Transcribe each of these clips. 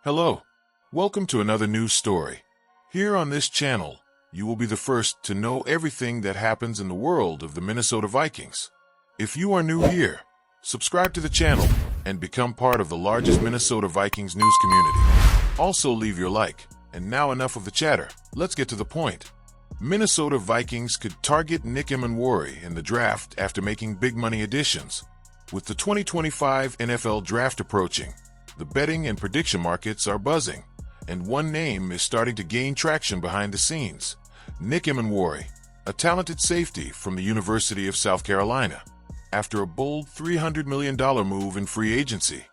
Hello, welcome to another news story. Here on this channel, you will be the first to know everything that happens in the world of the Minnesota Vikings. If you are new here, subscribe to the channel and become part of the largest Minnesota Vikings news community. Also leave your like, and now enough of the chatter, let's get to the point. Minnesota Vikings could target Nick Emmanwori in the draft after making big money additions. With the 2025 NFL Draft approaching, the betting and prediction markets are buzzing, and one name is starting to gain traction behind the scenes: Nick Emmanwori, a talented safety from the University of South Carolina. After a bold $300 million move in free agency,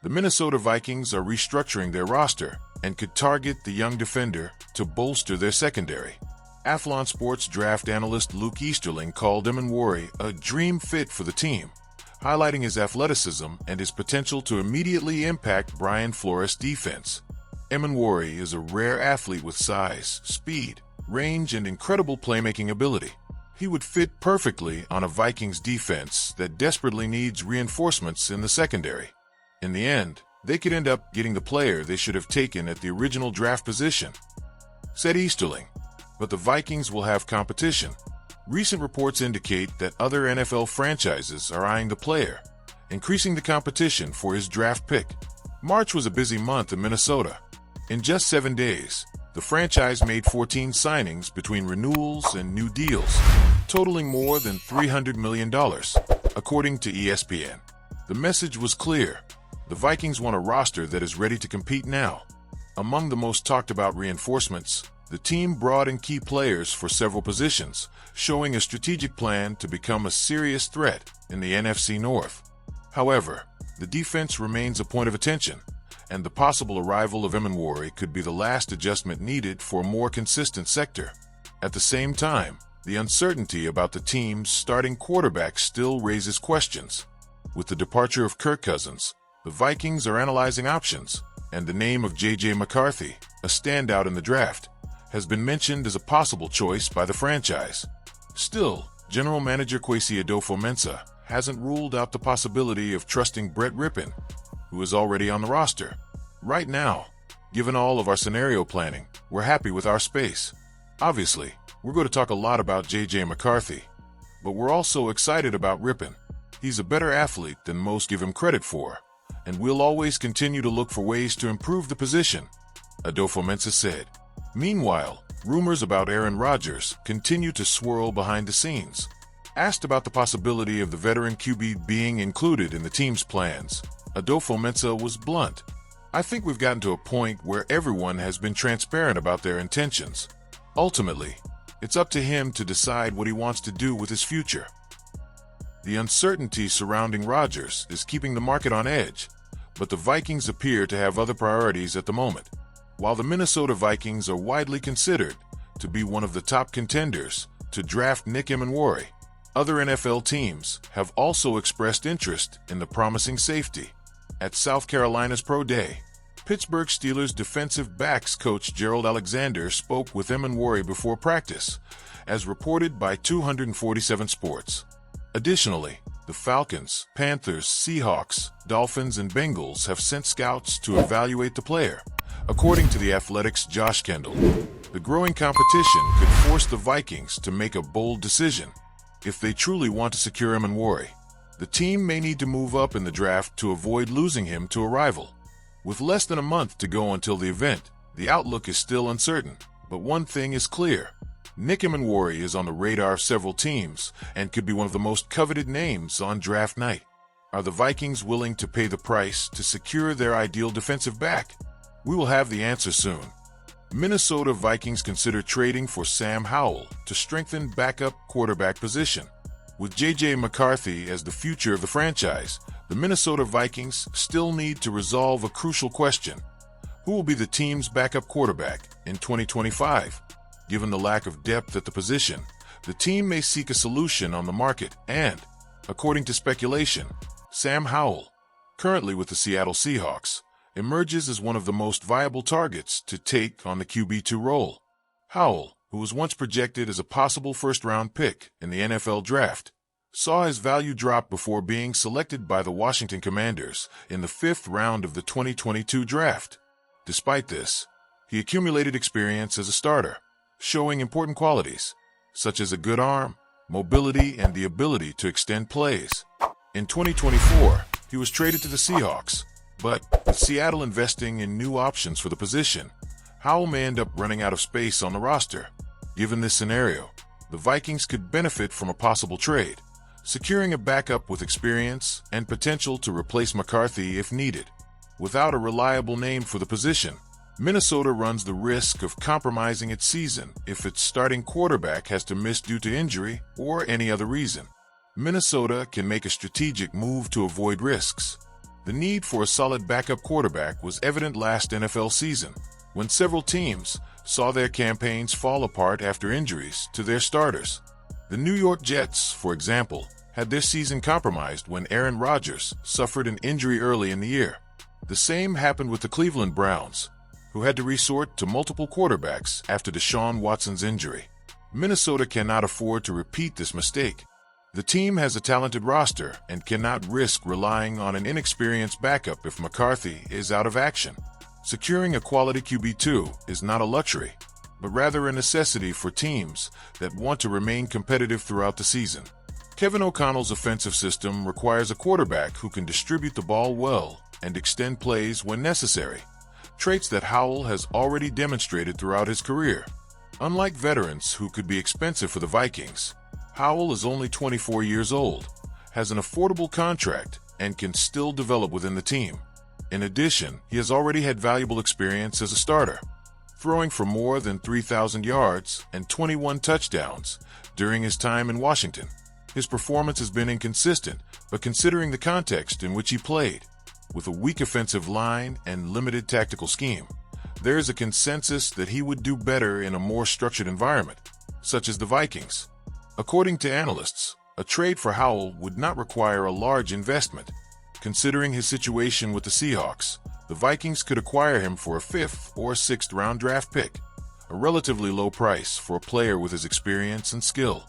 the Minnesota Vikings are restructuring their roster and could target the young defender to bolster their secondary. Athlon Sports draft analyst Luke Easterling called Emmanwori a dream fit for the team, highlighting his athleticism and his potential to immediately impact Brian Flores' defense. Emmanwori is a rare athlete with size, speed, range, and incredible playmaking ability. He would fit perfectly on a Vikings defense that desperately needs reinforcements in the secondary. In the end, they could end up getting the player they should have taken at the original draft position, said Easterling. But the Vikings will have competition. Recent reports indicate that other NFL franchises are eyeing the player, increasing the competition for his draft pick. March was a busy month in Minnesota. In just 7 days, the franchise made 14 signings between renewals and new deals, totaling more than $300 million, according to ESPN. The message was clear: the Vikings want a roster that is ready to compete now. Among the most talked about reinforcements, the team brought in key players for several positions, showing a strategic plan to become a serious threat in the NFC North. However, the defense remains a point of attention, and the possible arrival of Emmanwori could be the last adjustment needed for a more consistent sector. At the same time, the uncertainty about the team's starting quarterback still raises questions. With the departure of Kirk Cousins, the Vikings are analyzing options, and the name of J.J. McCarthy, a standout in the draft, has been mentioned as a possible choice by the franchise. Still, General Manager Kwesi Adofo-Mensah hasn't ruled out the possibility of trusting Brett Rypien, who is already on the roster. Right now, given all of our scenario planning, we're happy with our space. Obviously, we're going to talk a lot about J.J. McCarthy, but we're also excited about Rypien. He's a better athlete than most give him credit for, and we'll always continue to look for ways to improve the position, Adofo-Mensah said. Meanwhile, rumors about Aaron Rodgers continue to swirl behind the scenes. Asked about the possibility of the veteran QB being included in the team's plans, Adofo-Mensah was blunt: "I think we've gotten to a point where everyone has been transparent about their intentions. Ultimately, it's up to him to decide what he wants to do with his future." The uncertainty surrounding Rodgers is keeping the market on edge, but the Vikings appear to have other priorities at the moment. While the Minnesota Vikings are widely considered to be one of the top contenders to draft Nick Emmanwori, other NFL teams have also expressed interest in the promising safety. At South Carolina's Pro Day, Pittsburgh Steelers defensive backs coach Gerald Alexander spoke with Emmanwori before practice, as reported by 247 Sports. Additionally, the Falcons, Panthers, Seahawks, Dolphins, and Bengals have sent scouts to evaluate the player. According to The Athletic's Josh Kendall, the growing competition could force the Vikings to make a bold decision. If they truly want to secure Emmanwori, the team may need to move up in the draft to avoid losing him to a rival. With less than a month to go until the event, the outlook is still uncertain, but one thing is clear: Nick Emmanwori is on the radar of several teams and could be one of the most coveted names on draft night. Are the Vikings willing to pay the price to secure their ideal defensive back? We will have the answer soon. Minnesota Vikings consider trading for Sam Howell to strengthen backup quarterback position. With J.J. McCarthy as the future of the franchise, the Minnesota Vikings still need to resolve a crucial question: who will be the team's backup quarterback in 2025? Given the lack of depth at the position, the team may seek a solution on the market and, according to speculation, Sam Howell, currently with the Seattle Seahawks, emerges as one of the most viable targets to take on the QB2 role. Howell, who was once projected as a possible first-round pick in the NFL Draft, saw his value drop before being selected by the Washington Commanders in the 5th round of the 2022 draft. Despite this, he accumulated experience as a starter, showing important qualities, such as a good arm, mobility, and the ability to extend plays. In 2024, he was traded to the Seahawks, but with Seattle investing in new options for the position, Howell may end up running out of space on the roster. Given this scenario, the Vikings could benefit from a possible trade, securing a backup with experience and potential to replace McCarthy if needed. Without a reliable name for the position, Minnesota runs the risk of compromising its season if its starting quarterback has to miss due to injury or any other reason. Minnesota can make a strategic move to avoid risks. The need for a solid backup quarterback was evident last NFL season, when several teams saw their campaigns fall apart after injuries to their starters. The New York Jets, for example, had their season compromised when Aaron Rodgers suffered an injury early in the year. The same happened with the Cleveland Browns, who had to resort to multiple quarterbacks after Deshaun Watson's injury. Minnesota cannot afford to repeat this mistake. The team has a talented roster and cannot risk relying on an inexperienced backup if McCarthy is out of action. Securing a quality QB2 is not a luxury, but rather a necessity for teams that want to remain competitive throughout the season. Kevin O'Connell's offensive system requires a quarterback who can distribute the ball well and extend plays when necessary, traits that Howell has already demonstrated throughout his career. Unlike veterans who could be expensive for the Vikings, Howell is only 24 years old, has an affordable contract, and can still develop within the team. In addition, he has already had valuable experience as a starter, throwing for more than 3,000 yards and 21 touchdowns during his time in Washington. His performance has been inconsistent, but considering the context in which he played, with a weak offensive line and limited tactical scheme, there is a consensus that he would do better in a more structured environment, such as the Vikings. According to analysts, a trade for Howell would not require a large investment. Considering his situation with the Seahawks, the Vikings could acquire him for a 5th or 6th round draft pick, a relatively low price for a player with his experience and skill.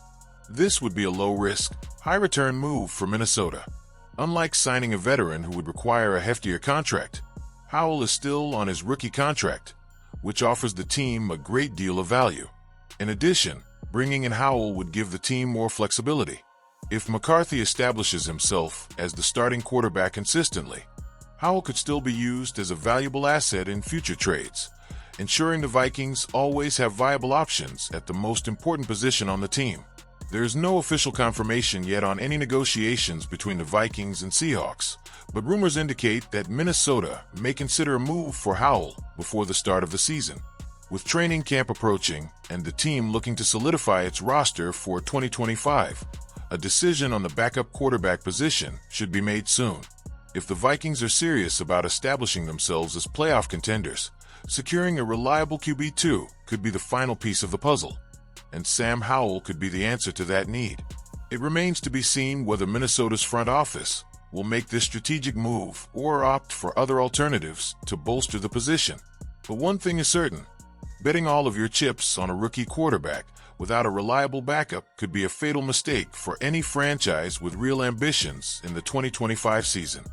This would be a low-risk, high-return move for Minnesota. Unlike signing a veteran who would require a heftier contract, Howell is still on his rookie contract, which offers the team a great deal of value. In addition, bringing in Howell would give the team more flexibility. If McCarthy establishes himself as the starting quarterback consistently, Howell could still be used as a valuable asset in future trades, ensuring the Vikings always have viable options at the most important position on the team. There is no official confirmation yet on any negotiations between the Vikings and Seahawks, but rumors indicate that Minnesota may consider a move for Howell before the start of the season. With training camp approaching and the team looking to solidify its roster for 2025, a decision on the backup quarterback position should be made soon. If the Vikings are serious about establishing themselves as playoff contenders, securing a reliable QB2 could be the final piece of the puzzle, and Sam Howell could be the answer to that need. It remains to be seen whether Minnesota's front office will make this strategic move or opt for other alternatives to bolster the position. But one thing is certain: betting all of your chips on a rookie quarterback without a reliable backup could be a fatal mistake for any franchise with real ambitions in the 2025 season.